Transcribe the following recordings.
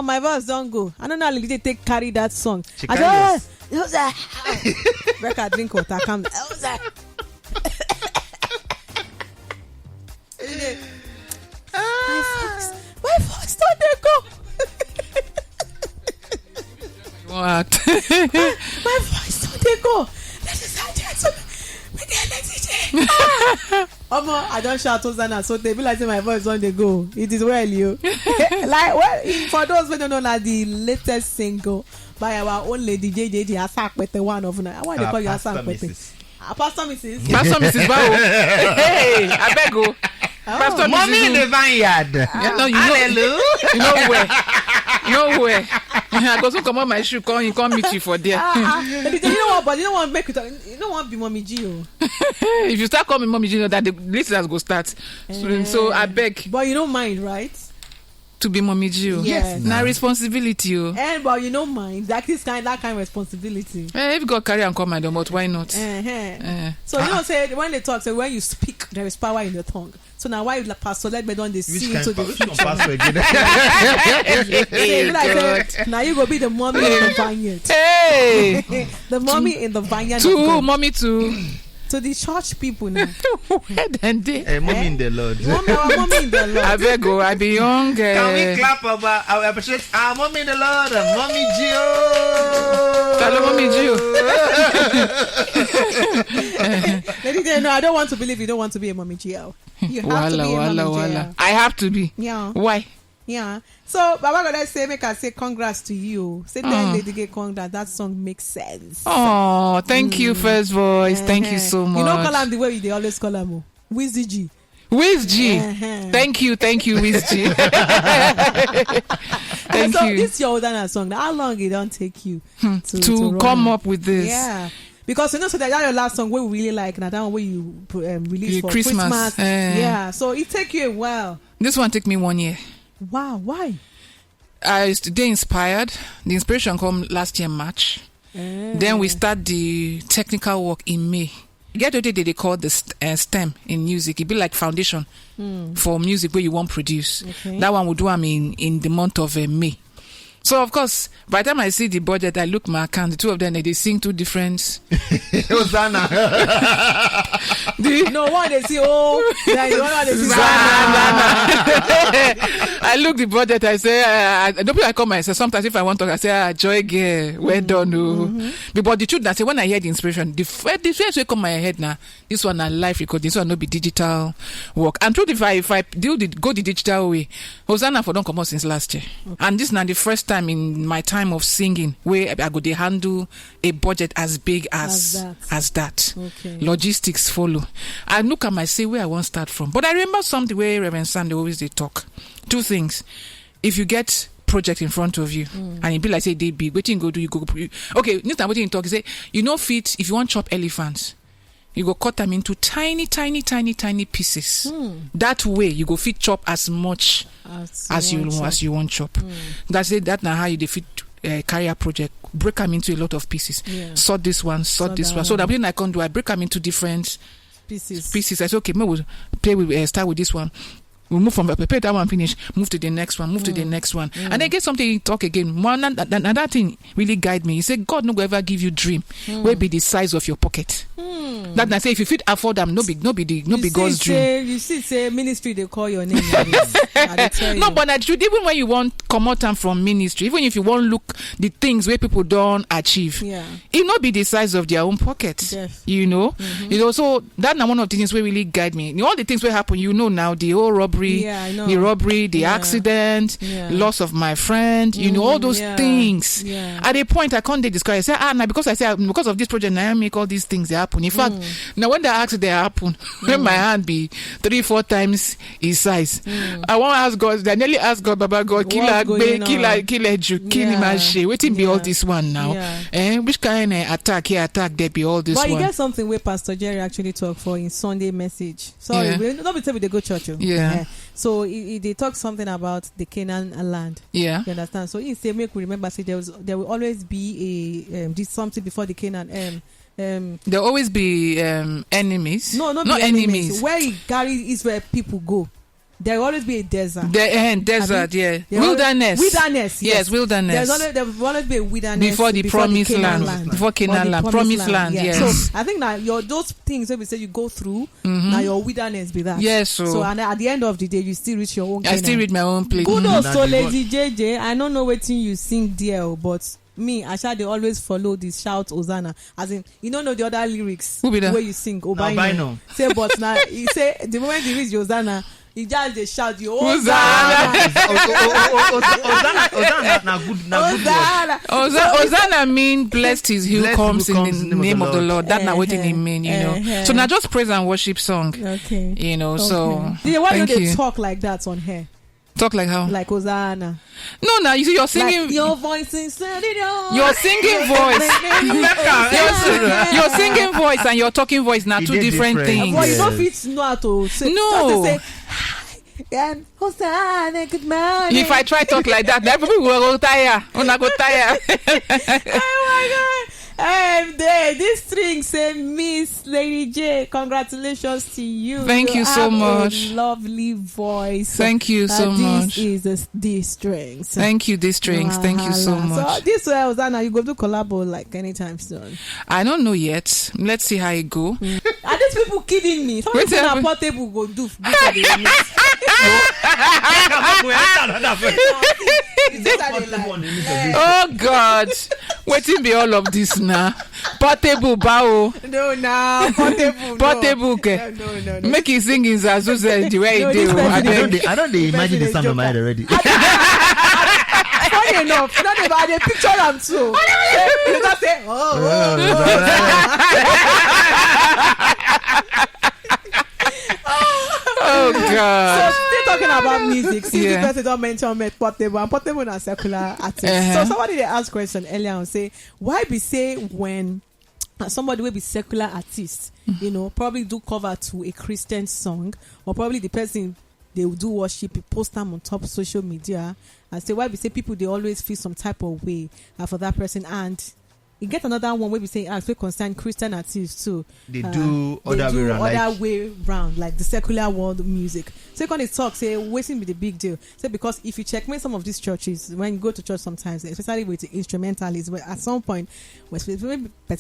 my voice don't go. I don't know how they take carry that song. Chicago. Rebecca, drink water. Come. My voice don't they go. What? My voice don't they go. Ladies and gentlemen, I don't shout Hosanna, so they be like my voice don't they go. It is well, you. Like, well, for those who don't know, like the latest single by our own lady JJJ Asakwete, one of them. Why they call you Asakwete? Pastor Mrs. Pastor Mrs. Bao. Hey, I beg you. Pastor Mommy in the vineyard. Yeah, no, you know where. I go so come on my shoe, come meet you for there. You know what? But you don't want to make it. You don't want to be Mommy G. If you start calling Mommy G, you know that the listeners go start. So I beg. But you don't mind, right? To be Mommy G. Yes. Now responsibility. But you don't mind that kind of responsibility. If God carry and come and do, but why not? So you know, say when they talk, say when you speak, there is power in your tongue. So now why you like pastor let me don't they see into the future? Now you go be the mommy in the vineyard. Hey, the mommy in the vineyard. Mommy too. To the church people now. Mommy in the Lord. Mommy in the Lord. I beg you, I be young. Can we clap about our appreciate our Mommy in the Lord and Mommy Gio? Hello, Mommy Gio. Ladies, no, I don't want to believe you don't want to be a Mommy Gio. You have to be a Mommy Gio. I have to be. Yeah. Why? Yeah. So, Baba God, say, make I say congrats to you. Say, then Lady Gay congrats. That song makes sense. Oh, thank you, First Voice. Thank you so much. You don't call him the way they always call him. Wizzy G. Wiz G. Thank you, Wiz G. Thank you. This is your older song. How long it don't take you to come up with this? Yeah. Because you know, so that your last song we really like, and that one where you released for Christmas. Yeah. So it take you a while. This one take me 1 year. Wow, why? I was today inspired. The inspiration come last year March. Then we start the technical work in May. Get what they call the STEM in music. It be like foundation for music where you want produce. Okay. That one would do in the month of May. So of course, by the time I see the budget, I look my account. The two of them they sing two different. Hosanna. No one they see. Oh, they see. I look the budget. I say, I don't I call myself. Sometimes if I want to, I say, Joy girl, well done. But the truth, I say when I hear the inspiration, the first way come my head now. This one a live record. This one no be digital work. And truth, if I go the digital way, Hosanna for don't come out since last year, and this now the first time in my time of singing where I go they handle a budget as big as that. Okay. Logistics follow. I look at say where I want to start from. But I remember something where Reverend Sandy always they talk. Two things. If you get project in front of you and it be like say they big, what you go do, you go okay, next time what you talk, say you know fit if you want chop elephants. You go cut them into tiny pieces. That way, you go fit chop as much as you want chop. That's it. That now how you fit carry a project. Break them into a lot of pieces. Yeah. Sort this one. So that when I can do, I break them into different pieces. I say, okay, maybe we'll play with start with this one. We move from prepare that one finish, move to the next one, to the next one. And then get something talk again. One and that thing really guide me. He said, God no go ever give you dream will be the size of your pocket. That I say if you fit afford them, no be God's dream. You see, say ministry they call your name. No, but that should even when you want come out from ministry, even if you want look the things where people don't achieve, it not be the size of their own pocket. Yes. You know, so that now one of the things where really guide me. All the things where happen, now the whole robbery, the accident, loss of my friend, all those things. At a point I can't describe. I say now because of this project, now I make all these things happen. In fact, now when the accident happen, when my hand be 3-4 times his size, I want to ask God. I nearly ask God, Baba God, kill him and she. Waiting be all this one now. Which kind of attack there be all this one? But you one? get something where Pastor Jerry actually talk for in Sunday message. Sorry, we don't be tell me they go church. So they talk something about the Canaan land. Yeah, you understand. So he say make we remember say there will always be a something before the Canaan. There always be enemies. No, not enemies. Where he carry Israel people go. there will always be a desert. Desert, wilderness. Wilderness, yes, wilderness. There will always be a wilderness before the promised land. Before Canaan land, promised land. Yes. So I think that those things when we say you go through, now your wilderness be that. Yes. So and at the end of the day, you still reach your own. I still read my own place. Kudos to Lady JJ. I don't know what you sing there, but me, Asha, they always follow this shout Hosanna. As in, you don't know the other lyrics where you sing Obaino. Say, but now you say the moment you reach Hosanna, you just they shout you Hosanna. Hosanna mean blessed is he who comes in the name of the Lord. That's not what it mean, you know. So now just praise and worship song. Okay. You know, so why don't they talk like that on here? Talk like how? Like Hosanna. No, now you see you're singing. Like your voice is your singing voice. Your singing voice and your talking voice now two different things. Well, you don't fit know how to say. No. Say, and Hosanna, good morning. If I try talk like that, people will go tired. Una go tired. Oh my God. This string say Miss Lady J, congratulations to you. Thank you so much. A lovely voice. Thank you so much. This is the strings. Thank you, the strings. Thank you so much. So this way, Hosanna, you go to collabo like anytime soon. I don't know yet. Let's see how it go. Are these people kidding me? Somebody say a portable go do. Oh God, waiting be all of this now. Portable bow. No, portable. Portable. No. Make it sing in Zazu the way it do. I don't imagine the sound of my head already. Funny enough, not about the picture I'm too. You just say, Oh God. So still talking about music. See, the person don't mention portable and portable and secular artists. So somebody they asked question earlier and say, why be say when somebody will be secular artist, you know, probably do cover to a Christian song, or probably the person they will do worship, post them on top of social media, and say why we say people they always feel some type of way for that person. And you get another one where we say we concern Christian artists too. They do other way round, like the secular world music. So when they talk, say waiting be the big deal. Say because if you check some of these churches, when you go to church sometimes, especially with the instrumentalists, where at some point, when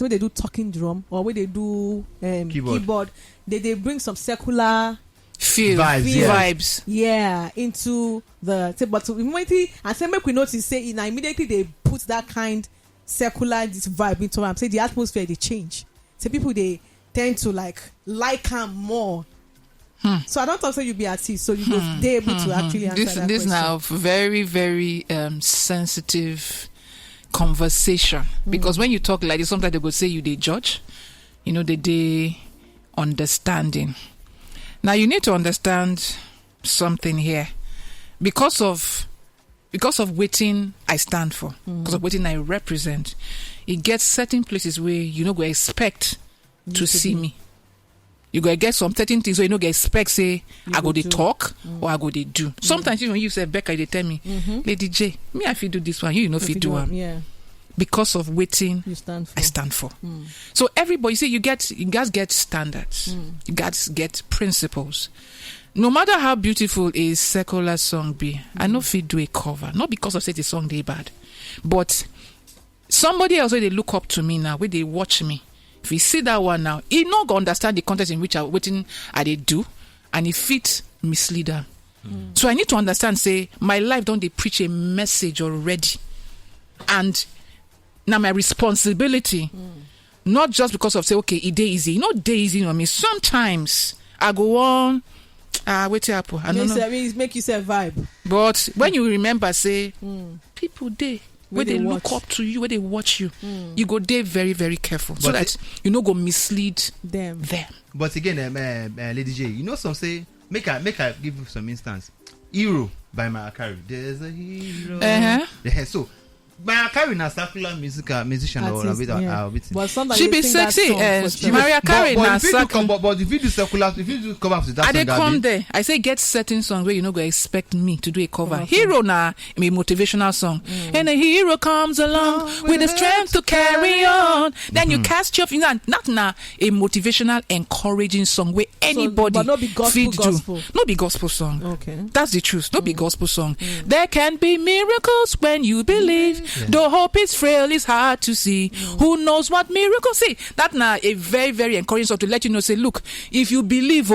they do talking drum or when they do keyboard, they bring some secular vibes into the but immediately and say make we notice say immediately they put that kind secular this vibe into them. Say the atmosphere they change. So people they tend to like them more. So I don't think so you be artist, so you they able to actually answer that this question. Now very very sensitive conversation because when you talk like this, sometimes they will say you they judge, you know, they understanding. Now you need to understand something here because of waiting I stand for, because of waiting I represent. It gets certain places where you know go expect to see me. You go get some certain things where you know go expect say I go they talk or I go they do. Sometimes even you say Becca they tell me, Lady J, me if you do this one, you know if you do one. Yeah. Because of waiting I stand for. So everybody say you guys get standards. You guys get principles. No matter how beautiful a secular song be, I know if you do a cover, not because of say the song they bad, but somebody else where they look up to me now, where they watch me. If you see that one now, he not gonna understand the context in which I waiting they do, and if it mislead them. So I need to understand, say my life don't they preach a message already, and now my responsibility, not just because of say okay, it day easy, not day easy on me. Sometimes I go on. Wait here, I don't know. It make you say vibe. But when you remember, say people where they look up to you, where they watch you, you go there very very careful, but so that you know go mislead them. But again, Lady J, you know some say make I give you some instance. Hero by Mariah Carey. There's a hero. So Mariah Carey na secular musician or a bit. But she be sexy. Mariah Carey na secular. But if you do secular, if you do cover to that, I dey come there. I say get certain songs where you no go expect me to do a cover. Hero na a motivational song, and a hero comes along with the strength to carry on. Then you cast your not na a motivational, encouraging song where anybody but not be gospel. No be gospel song. Okay, that's the truth. No be gospel song. There can be miracles when you believe. Though hope is frail, it's hard to see. Who knows what miracles? See, that now a very, very encouraging song to let you know, say, look, if you believe,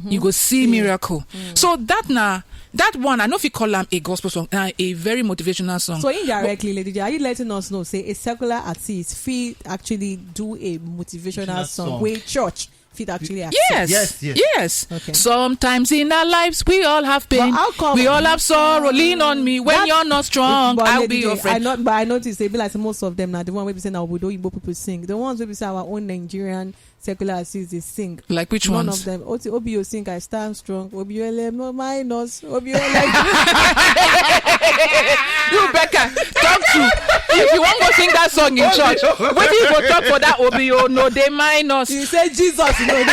you go see miracle. So that now, that one, I know if you call them a gospel song, a very motivational song. So indirectly, Lady J, are you letting us know, say, a secular artist feel actually do a motivational song with church? Actually yes. Okay. Sometimes in our lives we all have pain, we all have sorrow. Lean on me when you're not strong. I'll be your friend. But I noticed they be like most of them now. The one we be saying now Igbo people sing. The ones we be say our own Nigerian secular artists they sing. Like which ones? One of them. Obio sing I stand strong. Obio no minus. Obio you Becca talk to. If you want to sing that song in church, what do you go talk for that Obio? No, they minus. You say Jesus. But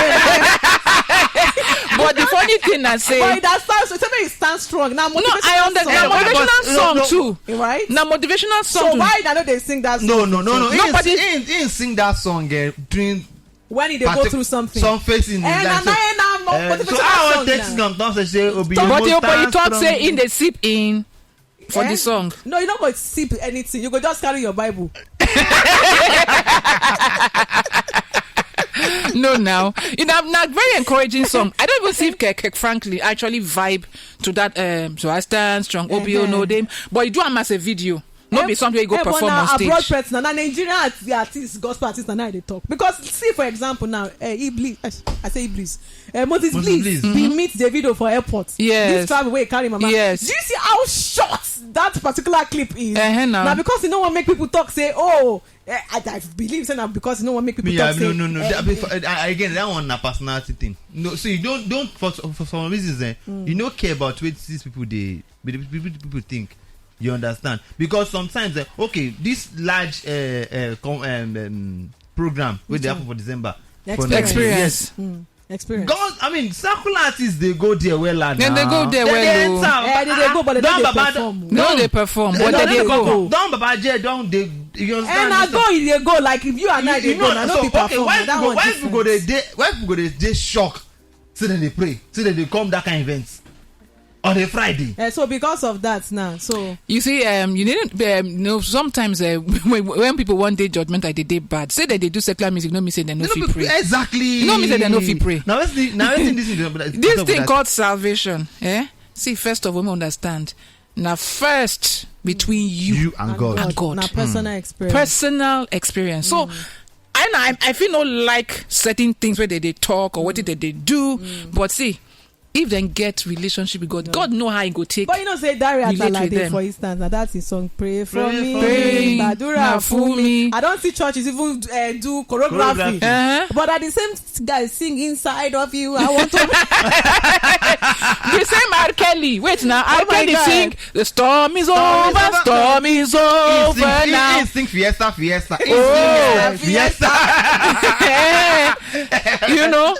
the funny thing I say, but that stands. So it stands strong. Now, I understand motivational song too, right? Now motivational song. So why don't they sing that song? No. Nobody didn't sing that song during. When they go through something, some facing so I want to text them. Don't say but you talk say in the sip in for the song. No, you don't go sip anything. You go just carry your Bible. No, now not very encouraging song. I don't even see if Kek frankly actually vibe to that. So I stand strong. Obio no them, but you do a massive video. Not be something you go perform on stage. Abroad person now Nigerian artists, gospel artists, and now they talk because see for example now, Iblis. I say Iblis. Moses Bliss. We meet the video for airport. Yes. This travel way carry mama. Yes. Do you see how short that particular clip is? Now because you know what make people talk say I believe saying that because you know what make people talk say no. Again, that one a personality thing. No, so you don't for some reasons you don't care about what these people people think. You understand? Because sometimes, this large program with the happen for December. Experience. Experience. God, I mean, secular artists they go there well. Then they go there well. They go, but they don't perform. No, they perform, but they go. Don't Baba J, don't they? You understand? And I go, they go. Like if you and I, they go. Now people perform. Why people go they shock? So then they pray. So then they come that kind of events. On a Friday. So because of that now, so you see, you didn't sometimes when people want day judgment, they day bad. Say that they do secular music, no me say they no fit pray. Exactly. You know me say they no fit pray. Now this thing called salvation. See, first of all, we understand. Now, first between you and God. Now, personal experience. Personal experience. So. I feel no like certain things where they talk or what they do, but see. If they get relationship with God, God know how he go take. But you know, say Dari Atalade, for instance, and that's his song. Pray for me, Badura for me. I don't see churches even do choreography, but at the same guys sing inside of you. I want to. The same R. Kelly. Wait now, R. Kelly sing. The storm is over. Storm is over now. He sing Fiesta. Fiesta. You know.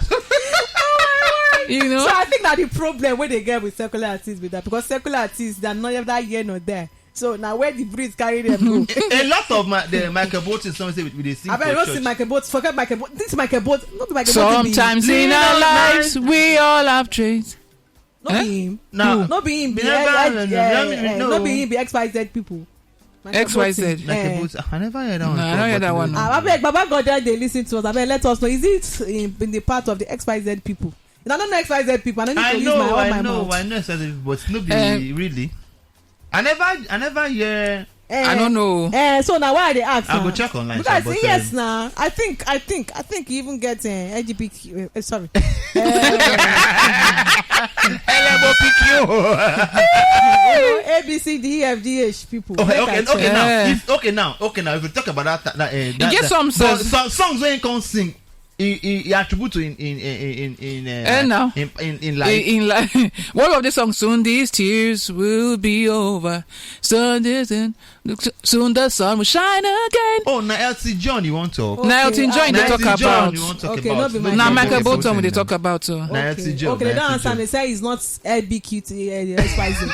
So I think that the problem where they get with secular artists with that because secular artists they're not that here nor there. So now where the breeze carry them go. A lot of the Michael Bolton songs say they sing. I don't see Michael Bolton. Forget Michael Bolton. This Michael Bolton, not Michael Bolton. Sometimes in our lives we all have traits. Not be him. No, not be him. Not be him. Be XYZ people. XYZ. I never heard that one. I don't hear that one. I beg Baba God they listen to us. I beg let us know. Is it in the part of the XYZ people? I don't know XYZ people. I know XYZ people, but it's not really. I never hear. I don't know. So now why are they ask? I go check online. Because yes, now I think you even get LGBTQ. Sorry. A B C D E F G H people. Okay now. If we talk about that, you get some songs when you can't sing. He attribute to in life. One of the songs, soon these tears will be over. So Soon the sun will shine again. Oh, now Elton John, you want to talk? Now Elton John, they talk about. Now Michael Bolton, they talk about. Now Elton John. Okay, they don't understand. They say it's not LBQT, spicy.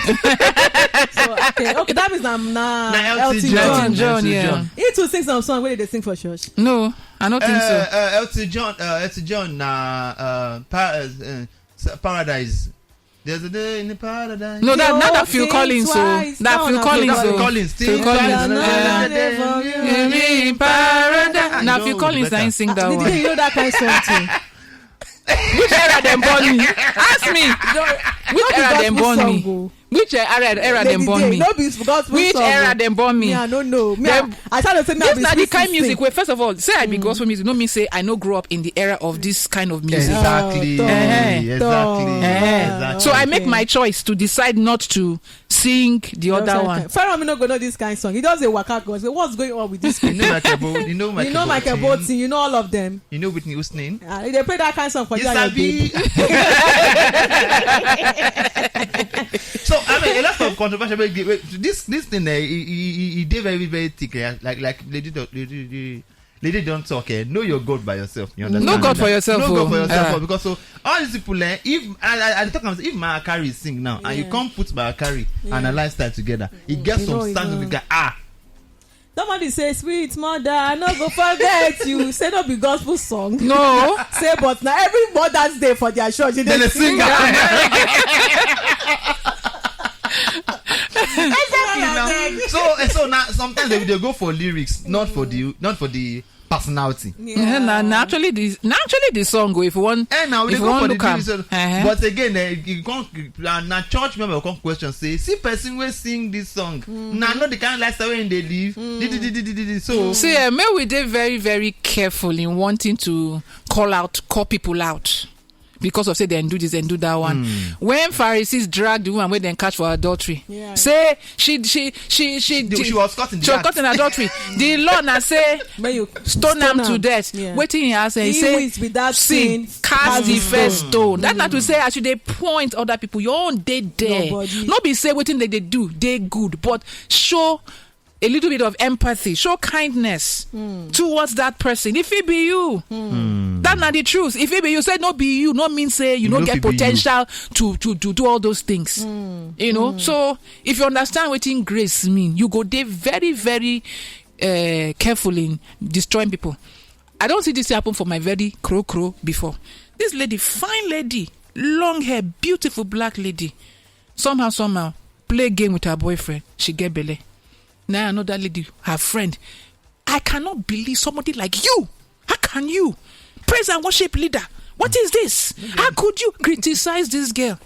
So, okay, that means now Elton John, yeah. He too sing some song. Where did they sing for church? No, I don't think so. Elton John, Paradise. There's a day in the paradise. No, that Phil Collins. That Phil Collins. Phil Collins. Now Phil Collins didn't sing that one. Did you know that kind of song too? Which era them born me? Ask me. Which era them born me? Which era them born me? Which era them born me? I don't know. I try to say this not the kind of music where first of all, say I be gospel music, no mean say I no grow up in the era of this kind of music. Exactly. So I make my choice to decide not to sing the other one. Pharaoh me not go know this kind of song. He does a waka go. So what's going on with this people? You know Michael Bolton. You know all of them. You know Whitney Houston. They play that kind of song for you. So I mean, a lot of controversial. This thing, he did very very thick. Like lady don't talk. Know your God by yourself. You understand? No God for yourself. No God for yourself. Because so all these people, if I talk about if Mariah Carey sing now and you can't put Mariah Carey and a lifestyle together, it gets some stands of the guy. Somebody say, "Sweet mother, I no go forget you." Say no be gospel song. No. Say but now every Mother's Day for their church they sing So now sometimes they go for lyrics, not for the personality. Naturally the song go if you want. Now they go for the lyrics. But again, you can't. Now church member come question say, see person will sing this song. Now not the kind of lifestyle when they live. So see, may we dey very very careful in wanting to call people out. Because of say they do this and do that one. When Pharisees dragged the woman where they catch for adultery, say she was caught in adultery. The Lord now say stone them to death. Waiting here say he sin cast the first stone. That not to say as they point other people your own day there. Not be say waiting they do they good, but show a little bit of empathy, show kindness towards that person. If it be you, that's not the truth. If it be you, say no be you, not mean say you don't get potential to do all those things. You know. So if you understand what in grace mean, you go there very very careful in destroying people. I don't see this happen for my very crow before. This lady, fine lady, long hair, beautiful black lady, somehow play game with her boyfriend. She get belly. Now another lady, her friend, I cannot believe somebody like you. How can you? Praise and worship leader. What is this? How could you criticize this girl?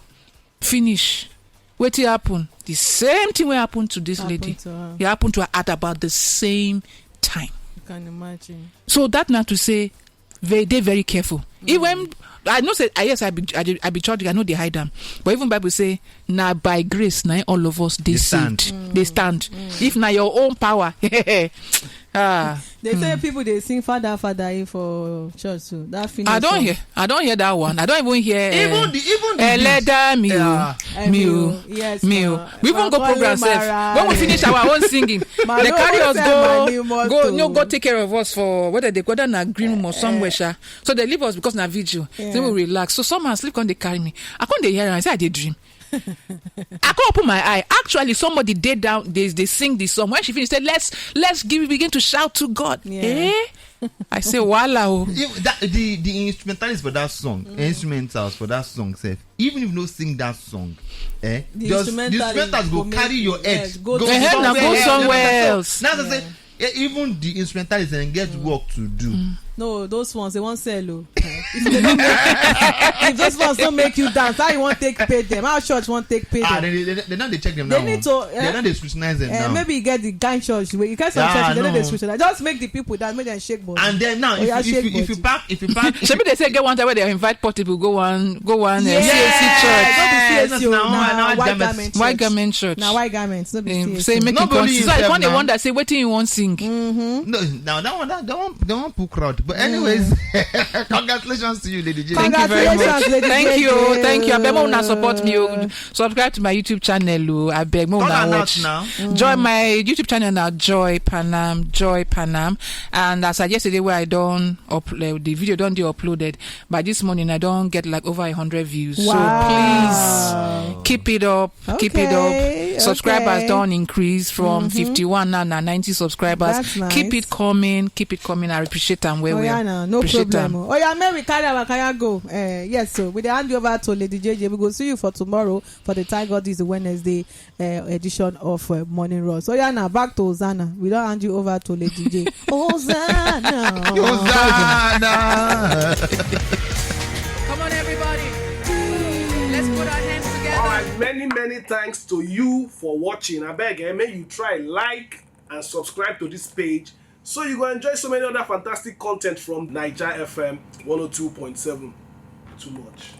Finish. What happen? The same thing will happen to this lady. It happened to her at about the same time. You can imagine. So that not to say, they're very careful. Even I know say yes, I be church. I know they hide them, but even Bible say now by grace, now all of us they stand. They stand. If now your own power, they say people they sing Father for church too. That finish. I don't hear that one. I don't even hear even the yes, we even go program when we finish our own singing. They carry us go take care of us for whether they go down a green room or somewhere. So they leave us because na vigil. Then we relax. So someone sleep when they carry me. I can't they hear and I say I did dream. I can't open my eye. Actually, somebody did down. They sing this song. When she finished, said, "Let's begin to shout to God." I say, "Wow!" The instrumentalists for that song, instrumentals for that song, say even if you don't sing that song, the instrumentals go carry your head. Go somewhere else. Now they say. Even the instrumentalists and get work to do. No, those ones they won't sell. If those ones don't make you dance, how you won't take pay them? How church won't take pay them? They don't check them now. They need to. They don't scrutinize them now. Maybe you get the gang church. You get some church. They don't scrutinize. Just make the people that make them shake body. And then now, if you pack. Maybe they say get one time where they invite poor people go one. CAC church. Now white garment church. Now white garments. No be CAC. Say make it. So I find the one that say waiting you won't sing. No, now that one put crowd. But anyways, congratulations to you, Lady J. Thank you very much. Thank you. I beg una support me. Subscribe to my YouTube channel. I beg una watch. Join my YouTube channel now. Joy Panam. And as of yesterday, where I don't upload the video, don't be uploaded. By this morning, I don't get like over 100 views. So please keep it up. Subscribers don't increase from 51 now 90 subscribers. Nice. Keep it coming. I appreciate them where we are. No problem. Oh yeah, may we carry our kaya go. Yes, so we hand you over to Lady JJ. We go see you for tomorrow for the Thank God This Wednesday edition of Morning Rush. So yeah, now back to Hosanna. We don't hand you over to Lady J. Hosanna. Come on, everybody. Let's put our hands together. All right, many thanks to you for watching. I beg, may you try like and subscribe to this page so you will enjoy so many other fantastic content from Naija FM 102.7. Too much.